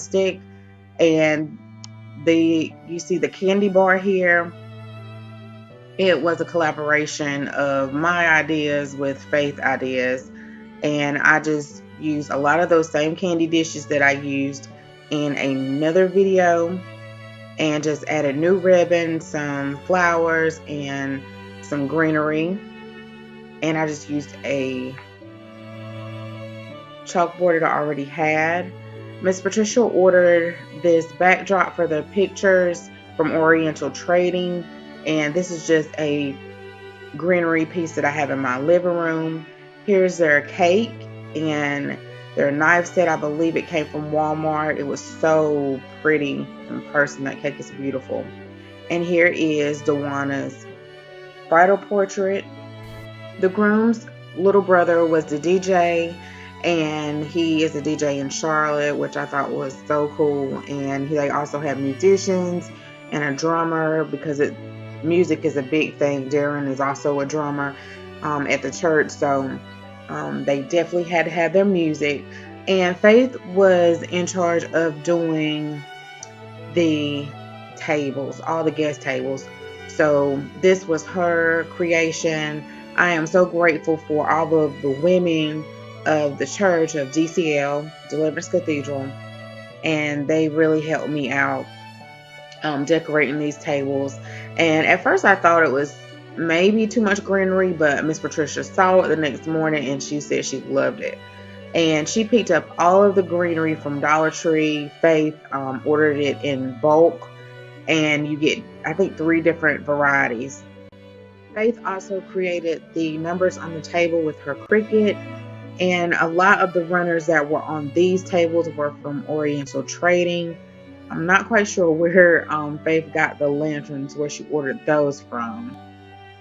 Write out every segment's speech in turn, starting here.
rustic. And you see the candy bar here. It was a collaboration of my ideas with Faith ideas, and I just used a lot of those same candy dishes that I used in another video, and just added new ribbon, some flowers, and some greenery. And I just used a chalkboard that I already had. Miss Patricia ordered this backdrop for the pictures from Oriental Trading, and this is just a greenery piece that I have in my living room. Here's their cake and their knife set. I believe it came from Walmart. It was so pretty in person. That cake is beautiful. And here is Dewana's bridal portrait. The groom's little brother was the DJ, and he is a DJ in Charlotte, which I thought was so cool. And they also have musicians and a drummer, because music is a big thing. Darren is also a drummer at the church, so they definitely had to have their music. And Faith was in charge of doing the tables, all the guest tables. So this was her creation. I am so grateful for all of the women of the church of DCL, Deliverance Cathedral, and they really helped me out decorating these tables. And at first I thought it was maybe too much greenery, but Miss Patricia saw it the next morning and she said she loved it. And she picked up all of the greenery from Dollar Tree. Faith ordered it in bulk, and you get, I think, 3 different varieties. Faith also created the numbers on the table with her Cricut, and a lot of the runners that were on these tables were from Oriental Trading. I'm not quite sure where Faith got the lanterns, where she ordered those from.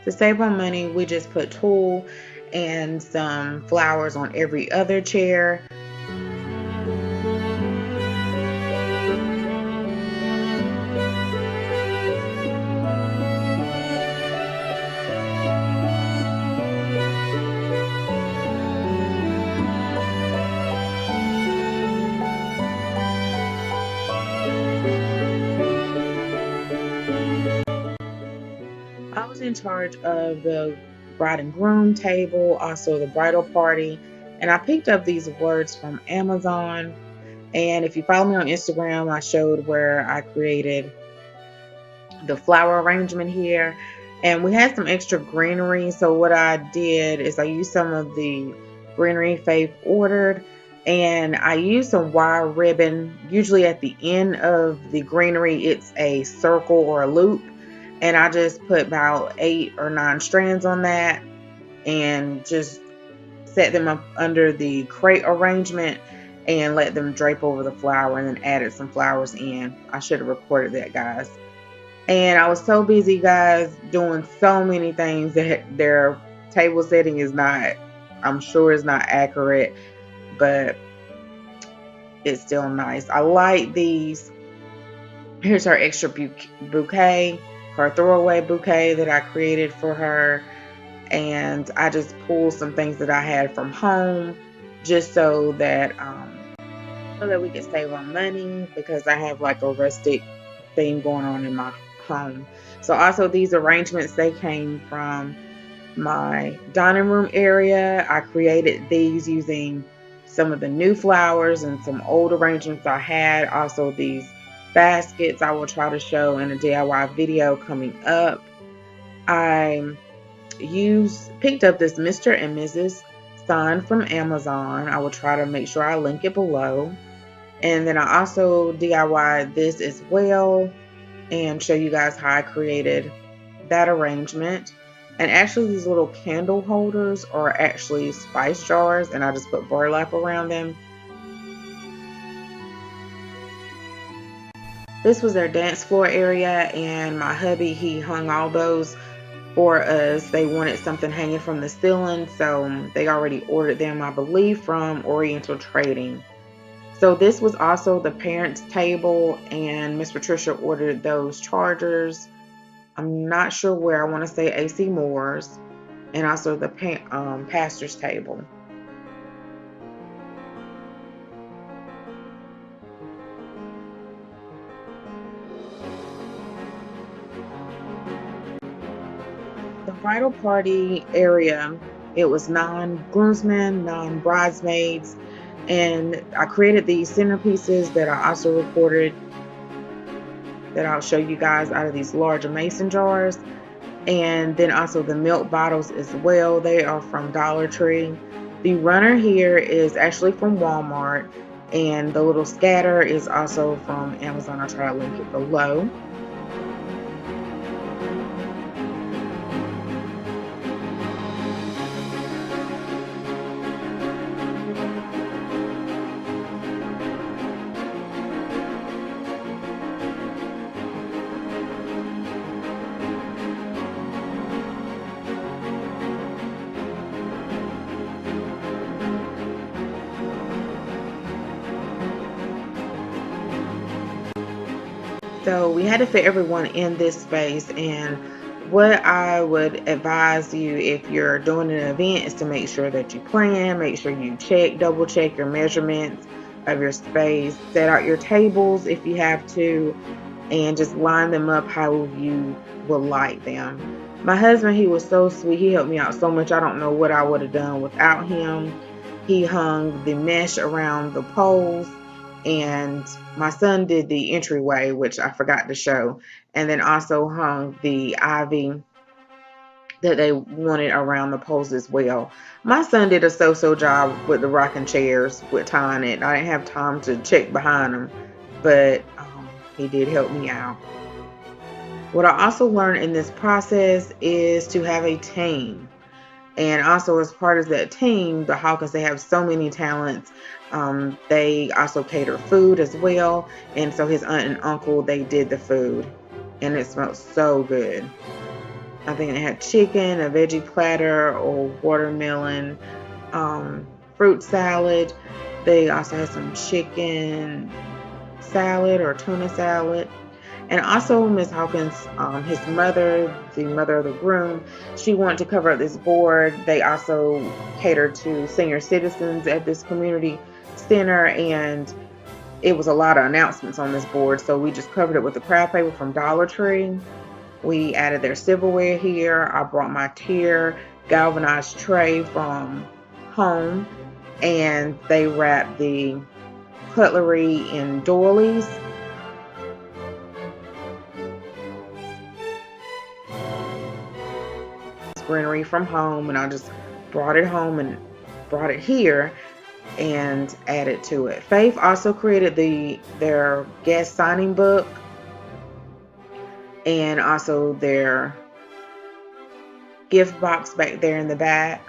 To save on money, we just put tulle and some flowers on every other chair. I was in charge of the bride and groom table, also the bridal party, and I picked up these words from Amazon. And if you follow me on Instagram, I showed where I created the flower arrangement here, and we had some extra greenery. So what I did is I used some of the greenery Faith ordered, and I used some wire ribbon. Usually at the end of the greenery, it's a circle or a loop, and I just put about 8 or 9 strands on that and just set them up under the crate arrangement and let them drape over the flower, and then added some flowers in. I should have recorded that, guys. And I was so busy, guys, doing so many things that their table setting is not, I'm sure is not accurate, but it's still nice. I like these. Here's her extra bouquet, her throwaway bouquet that I created for her. And I just pulled some things that I had from home, just so that we could save on money, because I have like a rustic theme going on in my home. So also these arrangements, they came from my dining room area. I created these using some of the new flowers and some old arrangements I had. Also these baskets I will try to show in a DIY video coming up. I picked up this Mr. and Mrs. sign from Amazon. I will try to make sure I link it below. And then I also DIY'd this as well and show you guys how I created that arrangement. And actually these little candle holders are actually spice jars, and I just put burlap around them. This was their dance floor area, and my hubby, he hung all those for us. They wanted something hanging from the ceiling, so they already ordered them, I believe, from Oriental Trading. So this was also the parents' table, and Miss Patricia ordered those chargers. I'm not sure where. I want to say AC Moore's, and also the pastor's table. bridal party area, it was non-groomsmen, non-bridesmaids, and I created these centerpieces that I also recorded that I'll show you guys out of these large mason jars. And then also the milk bottles as well. They are from Dollar Tree. The runner here is actually from Walmart, and the little scatter is also from Amazon. I'll try to link it below. So we had to fit everyone in this space, and what I would advise you if you're doing an event is to make sure that you plan, make sure you double check your measurements of your space, set out your tables if you have to, and just line them up how you would like them. My husband, he was so sweet. He helped me out so much. I don't know what I would have done without him. He hung the mesh around the poles, and my son did the entryway, which I forgot to show, and then also hung the ivy that they wanted around the poles as well. My son did a so-so job with the rocking chairs with tying it. I didn't have time to check behind him, but he did help me out. What I also learned in this process is to have a team. And also as part of that team, the Hawkins, they have so many talents. They also cater food as well. And so his aunt and uncle, they did the food. And it smelled so good. I think they had chicken, a veggie platter, or watermelon, fruit salad. They also had some chicken salad or tuna salad. And also Miss Hawkins, his mother, the mother of the groom, she wanted to cover up this board. They also cater to senior citizens at this community center, and it was a lot of announcements on this board, so we just covered it with the craft paper from Dollar Tree. We added their silverware here. I brought my tier galvanized tray from home, and they wrapped the cutlery in doilies. Greenery from home, and I just brought it home and brought it here and added to it. Faith also created their guest signing book and also their gift box back there in the back.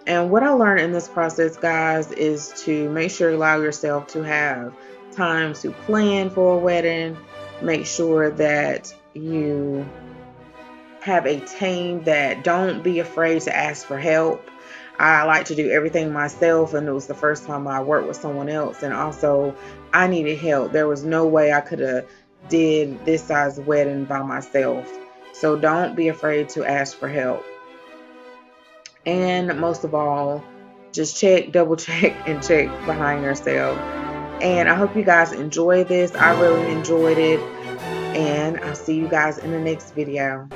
And what I learned in this process, guys, is to make sure you allow yourself to have time to plan for a wedding. Make sure that you have a team, that don't be afraid to ask for help. I like to do everything myself, and it was the first time I worked with someone else, and also I needed help. There was no way I could have did this size wedding by myself. So don't be afraid to ask for help. And most of all, just double check and check behind yourself. And I hope you guys enjoy this. I really enjoyed it. And I'll see you guys in the next video.